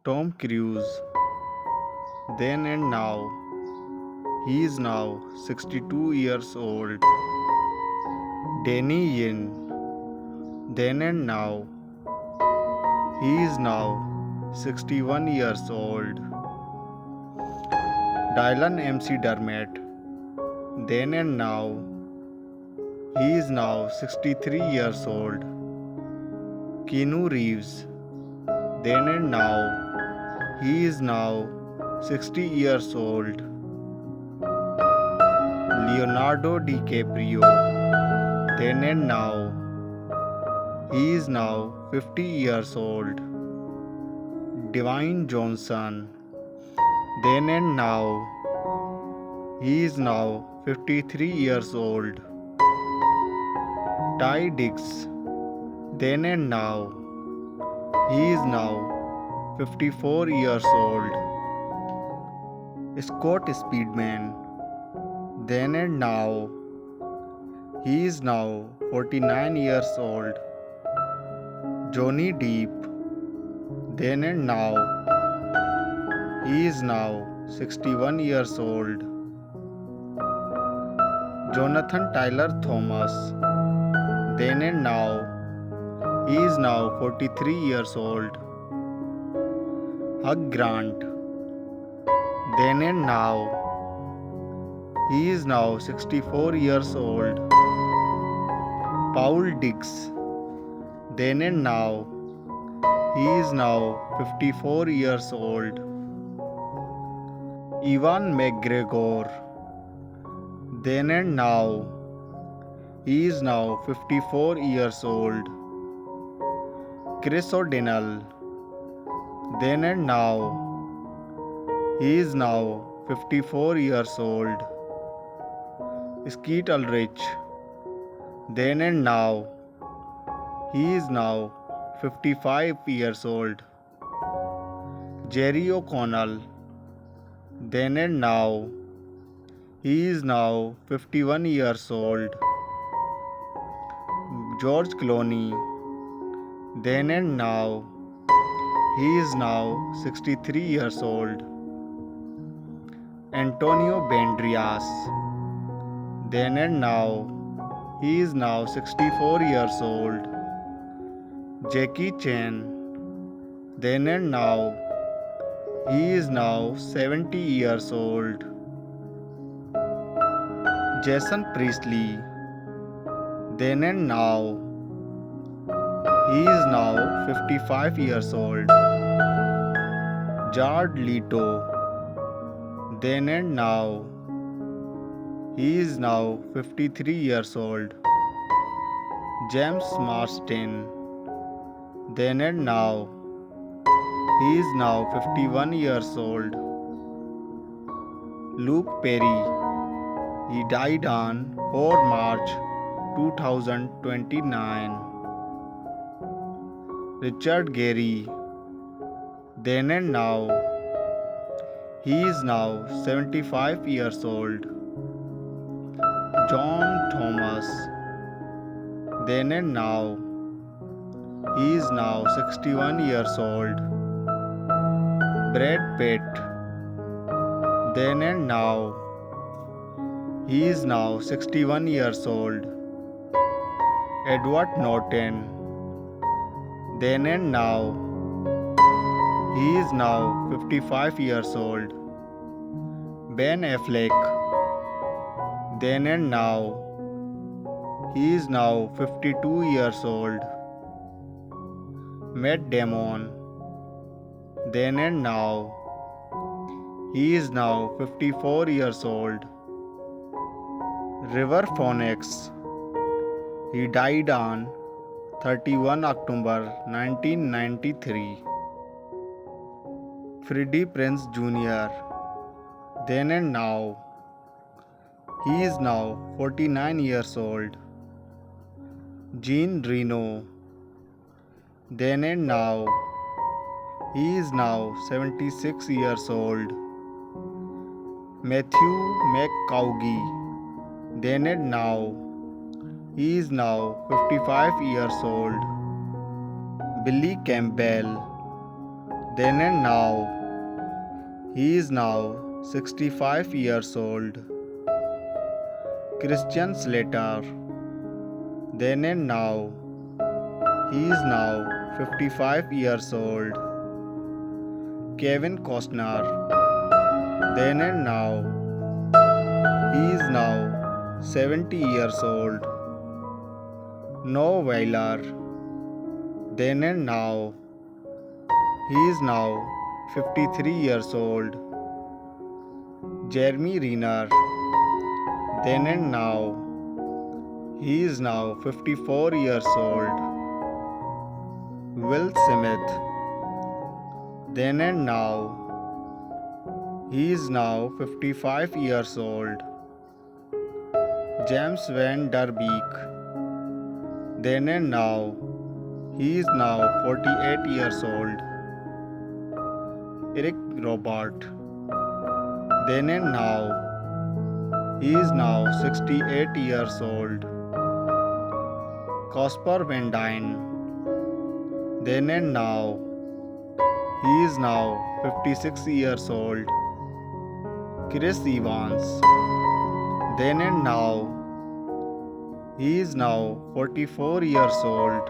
Tom Cruise, then and now. He is now 62 years old. Danny Yen, then and now. He is now 61 years old. Dylan McDermott, then and now. He is now 63 years old. Keanu Reeves, then and now. He is now 60 years old. Leonardo DiCaprio, then and now. He is now 50 years old. Dwayne Johnson, then and now. He is now 53 years old. Ty Diggs, then and now. He is now 54 years old. Scott Speedman, then and now. He is now 49 years old. Johnny Depp, then and now. He is now 61 years old. Jonathan Taylor Thomas, then and now. He is now 43 years old. Hugh Grant, then and now. He is now 64 years old. Paul Diggs, then and now. He is now 54 years old. Ewan McGregor, then and now. He is now 54 years old. Chris O'Donnell, then and now. He is now 54 years old. Skeet Ulrich, then and now. He is now 55 years old. Jerry O'Connell, then and now. He is now 51 years old. George Clooney, then and now. He is now 63 years old. Antonio Banderas, then and now. He is now 64 years old. Jackie Chan, then and now. He is now 70 years old. Jason Priestley, then and now. He is now 55 years old. Jared Leto, then and now. He is now 53 years old. James Marsden, then and now. He is now 51 years old. Luke Perry, he died on 4 March 2029. Richard Gere, then and now. He is now 75 years old. John Thomas, then and now. He is now 61 years old. Brad Pitt, then and now. He is now 61 years old. Edward Norton, then and now. He is now 55 years old. Ben Affleck, then and now. He is now 52 years old. Matt Damon, then and now. He is now 54 years old. River Phoenix, he died on 31 October 1993. Freddie Prinze Jr., then and now. He is now 49 years old. Jean Reno, then and now. He is now 76 years old. Matthew McConaughey, then and now. He is now 55 years old. Billy Campbell, then and now. He is now 65 years old. Christian Slater, then and now. He is now 55 years old. Kevin Costner, then and now. He is now 70 years old. Noah Wheeler, then and now. He is now 53 years old. Jeremy Renner, then and now. He is now 54 years old. Will Smith, then and now. He is now 55 years old. James Van Der Beek, then and now. He is now 48 years old. Eric Robert, then and now. He is now 68 years old. Casper Van Dien, then and now. He is now 56 years old. Chris Evans, then and now. He is now 44 years old.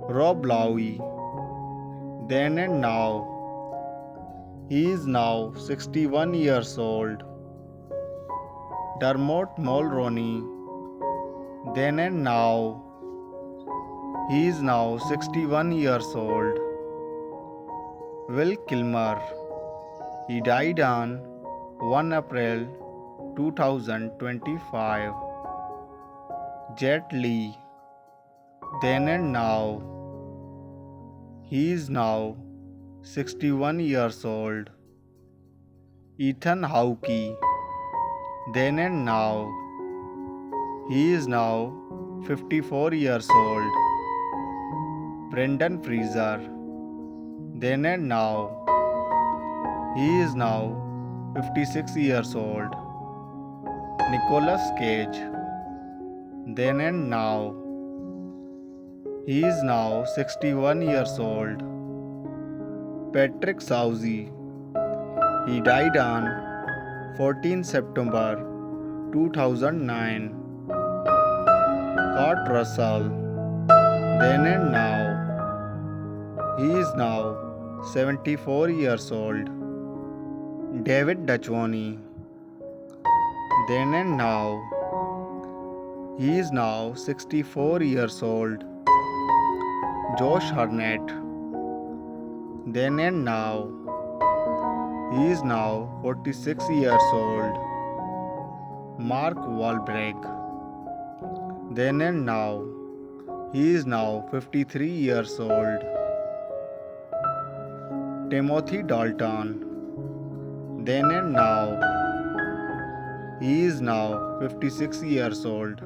Rob Lowe, then and now. He is now 61 years old. Dermot Mulroney, then and now. He is now 61 years old. Will Kilmer, he died on 1 April 2025. Jet Li, then and now. He is now 61 years old. Ethan Hawke, then and now. He is now 54 years old. Brendan Fraser, then and now. He is now 56 years old. Nicolas Cage, then and now. He is now 61 years old. Patrick Swayze, he died on 14 September 2009. Kurt Russell, then and now. He is now 74 years old. David Duchovny, then and now. He is now 64 years old. Josh Hartnett, then and now. He is now 46 years old. Mark Wahlberg, then and now. He is now 53 years old. Timothy Dalton, then and now. He is now 56 years old.